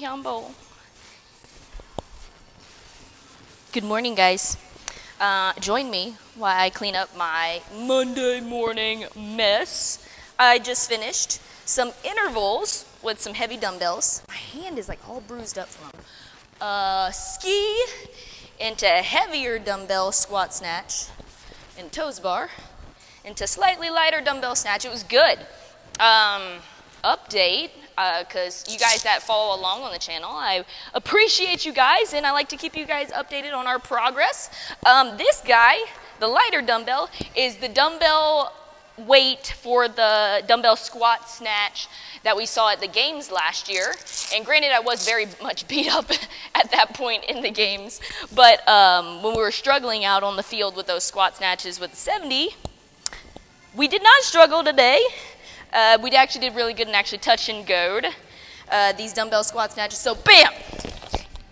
humble. Good morning, guys. Join me while I clean up my Monday morning mess. I just finished some intervals with some heavy dumbbells. My hand is like all bruised up from ski into heavier dumbbell squat snatch and toes bar into slightly lighter dumbbell snatch. It was good. Update, because you guys that follow along on the channel, I appreciate you guys, and I like to keep you guys updated on our progress. This guy, the lighter dumbbell, is the dumbbell weight for the dumbbell squat snatch that we saw at the games last year. And granted, I was very much beat up at that point in the games, but when we were struggling out on the field with those squat snatches with the 70, we did not struggle today. We actually did really good and actually touch and go'd these dumbbell squat snatches. So bam!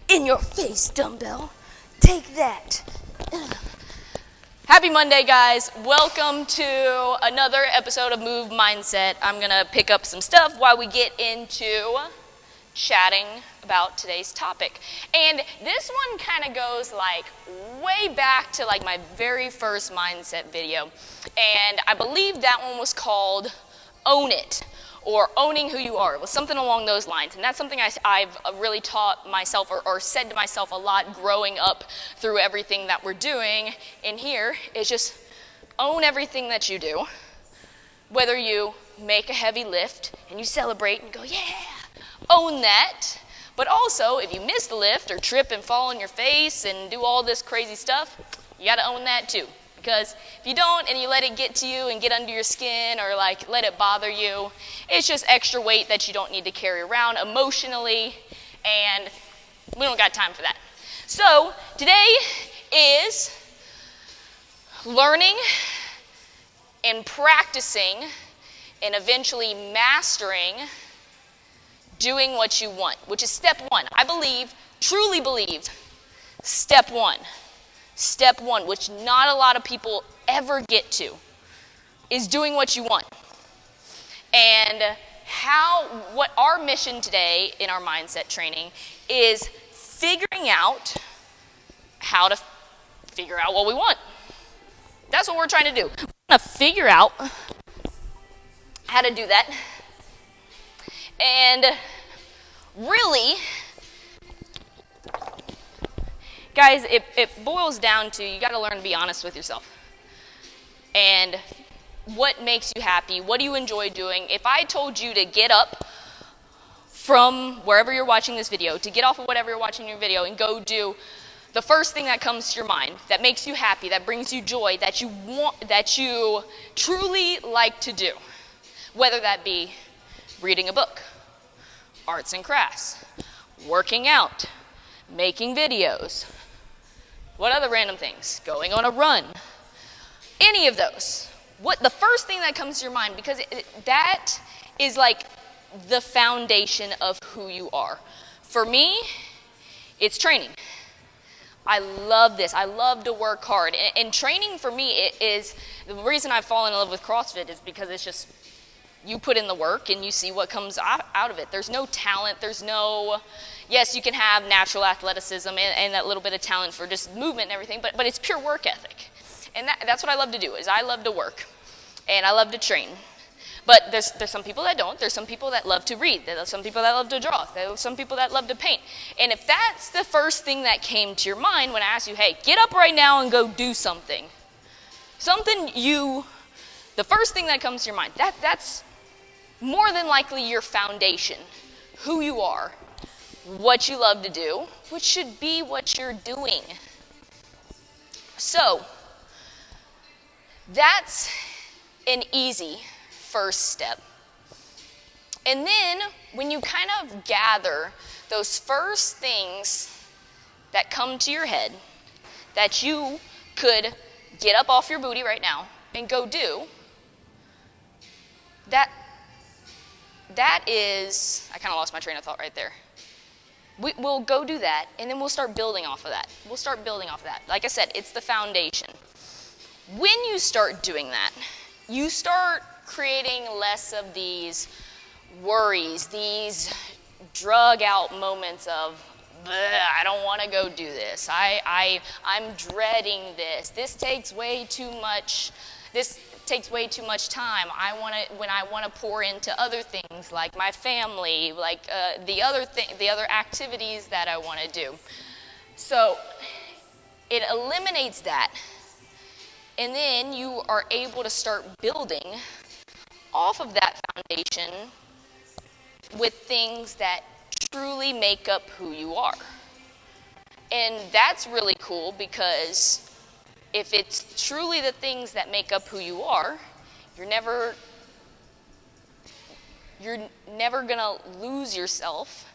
In your face, dumbbell. Take that. Happy Monday, guys. Welcome to another episode of Move Mindset. I'm going to pick up some stuff while we get into chatting about today's topic. And this one kind of goes like way back to like my very first mindset video. And I believe that one was called Own It, or Owning Who You Are. It was something along those lines, and that's something I've really taught myself or said to myself a lot growing up through everything that we're doing in here, is just own everything that you do. Whether you make a heavy lift and you celebrate and go, yeah, own that. But also, if you miss the lift or trip and fall on your face and do all this crazy stuff, you got to own that too. Because if you don't and you let it get to you and get under your skin or like let it bother you, it's just extra weight that you don't need to carry around emotionally, and we don't got time for that. So today is learning and practicing and eventually mastering doing what you want, which is step one. I believe, truly believe, step one. Step one, which not a lot of people ever get to, is doing what you want. And what our mission today in our mindset training is figuring out how to figure out what we want. That's what we're trying to do. We're going to figure out how to do that. And really, guys, it boils down to you got to learn to be honest with yourself. And what makes you happy? What do you enjoy doing? If I told you to get up from wherever you're watching this video, to get off of whatever you're watching your video and go do the first thing that comes to your mind, that makes you happy, that brings you joy, that you want, that you truly like to do, whether that be reading a book, arts and crafts, working out, making videos, what other random things? Going on a run. Any of those. What the first thing that comes to your mind, because that is like the foundation of who you are. For me, it's training. I love this. I love to work hard. And training for me is the reason I've fallen in love with CrossFit is because it's just you put in the work and you see what comes out of it. There's no talent. There's no, yes, you can have natural athleticism and that little bit of talent for just movement and everything, but it's pure work ethic. And that's what I love to do, is I love to work and I love to train. But there's some people that don't. There's some people that love to read. There's some people that love to draw. There's some people that love to paint. And if that's the first thing that came to your mind when I asked you, hey, get up right now and go do something. The first thing that comes to your mind, that's more than likely your foundation, who you are, what you love to do, which should be what you're doing. So, that's an easy first step. And then, when you kind of gather those first things that come to your head that you could get up off your booty right now and go do, that is, I kind of lost my train of thought right there. We'll go do that, and then we'll start building off of that. Like I said, it's the foundation. When you start doing that, you start creating less of these worries, these drug out moments of, I don't want to go do this. I'm dreading this. This takes way too much time. When I want to pour into other things like my family, like the other activities that I want to do. So it eliminates that. And then you are able to start building off of that foundation with things that truly make up who you are. And that's really cool, because if it's truly the things that make up who you are, you're never gonna lose yourself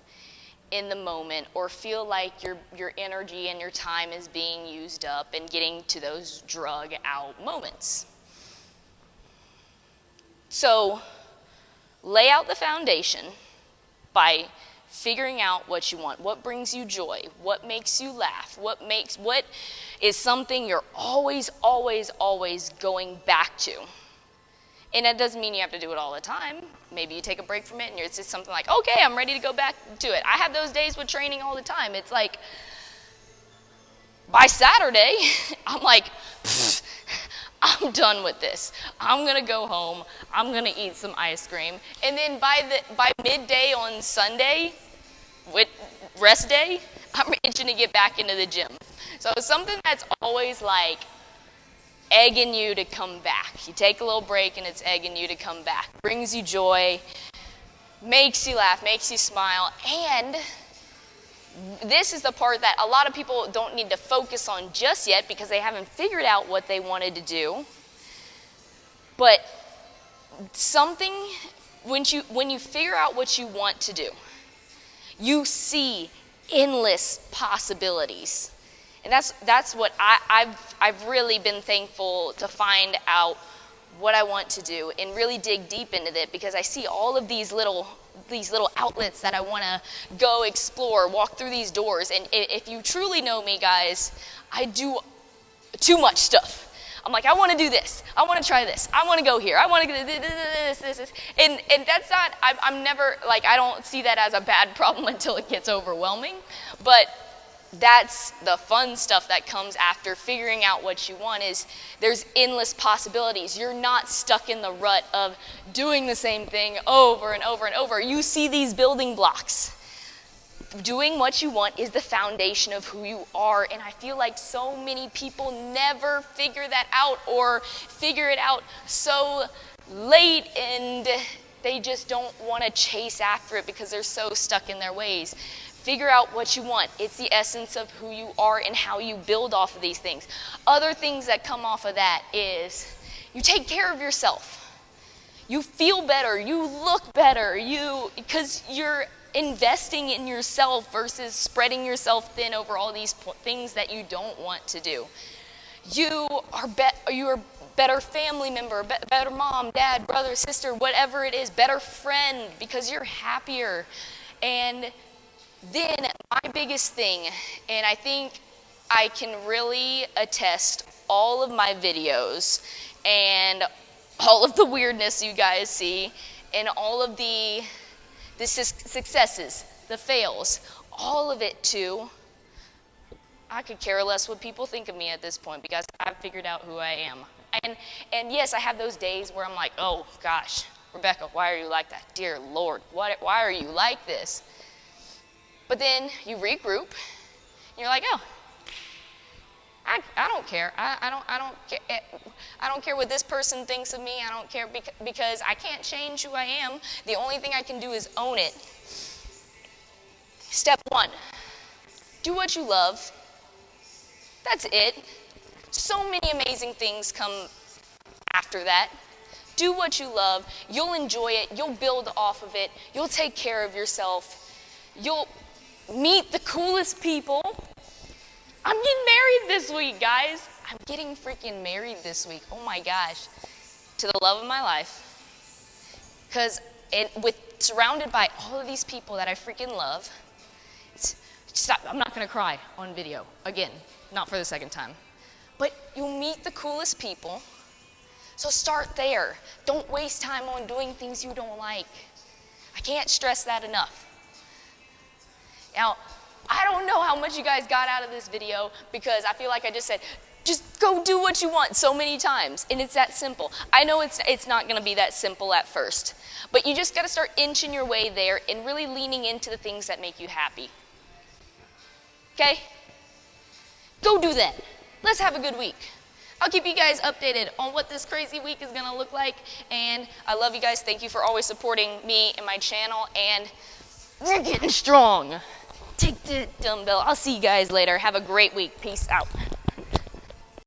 in the moment or feel like your energy and your time is being used up and getting to those drug out moments. So lay out the foundation by figuring out what you want, what brings you joy, what makes you laugh, what is something you're always going back to. And that doesn't mean you have to do it all the time. Maybe you take a break from it and it's just something like, okay, I'm ready to go back to it. I have those days with training all the time. It's like, by Saturday, I'm like, I'm done with this. I'm gonna go home. I'm gonna eat some ice cream. And then by midday on Sunday, with rest day, I'm itching to get back into the gym. So something that's always like egging you to come back. You take a little break and it's egging you to come back. Brings you joy, makes you laugh, makes you smile. And this is the part that a lot of people don't need to focus on just yet because they haven't figured out what they wanted to do. But something, when you figure out what you want to do, you see endless possibilities. And that's what I've really been thankful to find out what I want to do and really dig deep into it, because I see all of these little outlets that I want to go explore, walk through these doors. And if you truly know me, guys, I do too much stuff. I'm like, I want to do this. I want to try this. I want to go here. I want to do this. And that's not, I'm never, like, I don't see that as a bad problem until it gets overwhelming. But that's the fun stuff that comes after figuring out what you want. Is there's endless possibilities. You're not stuck in the rut of doing the same thing over and over and over. You see these building blocks. Doing what you want is the foundation of who you are, and I feel like so many people never figure that out, or figure it out so late, and they just don't want to chase after it because they're so stuck in their ways. Figure out what you want. It's the essence of who you are and how you build off of these things. Other things that come off of that is you take care of yourself. You feel better. You look better. Because you're investing in yourself versus spreading yourself thin over all these things that you don't want to do. You are a better family member, better mom, dad, brother, sister, whatever it is, better friend, because you're happier. And then my biggest thing, and I think I can really attest all of my videos and all of the weirdness you guys see and all of the successes, the fails, all of it too. I could care less what people think of me at this point because I've figured out who I am. And yes, I have those days where I'm like, oh gosh, Rebecca, why are you like that? Dear Lord, why are you like this? But then you regroup, and you're like, oh, I don't care. I don't care what this person thinks of me. I don't care because I can't change who I am. The only thing I can do is own it. Step 1, do what you love. That's it. So many amazing things come after that. Do what you love. You'll enjoy it. You'll build off of it. You'll take care of yourself. You'll meet the coolest people. I'm getting married this week, guys. I'm getting freaking married this week. Oh my gosh. To the love of my life. Because surrounded by all of these people that I freaking love. Stop. I'm not going to cry on video. Again, not for the second time. But you'll meet the coolest people. So start there. Don't waste time on doing things you don't like. I can't stress that enough. Now, I don't know how much you guys got out of this video because I feel like I just said, just go do what you want so many times, and it's that simple. I know it's not gonna be that simple at first, but you just gotta start inching your way there and really leaning into the things that make you happy. Okay? Go do that. Let's have a good week. I'll keep you guys updated on what this crazy week is gonna look like, and I love you guys. Thank you for always supporting me and my channel, and we're getting strong. Take the dumbbell. I'll see you guys later. Have a great week. Peace out.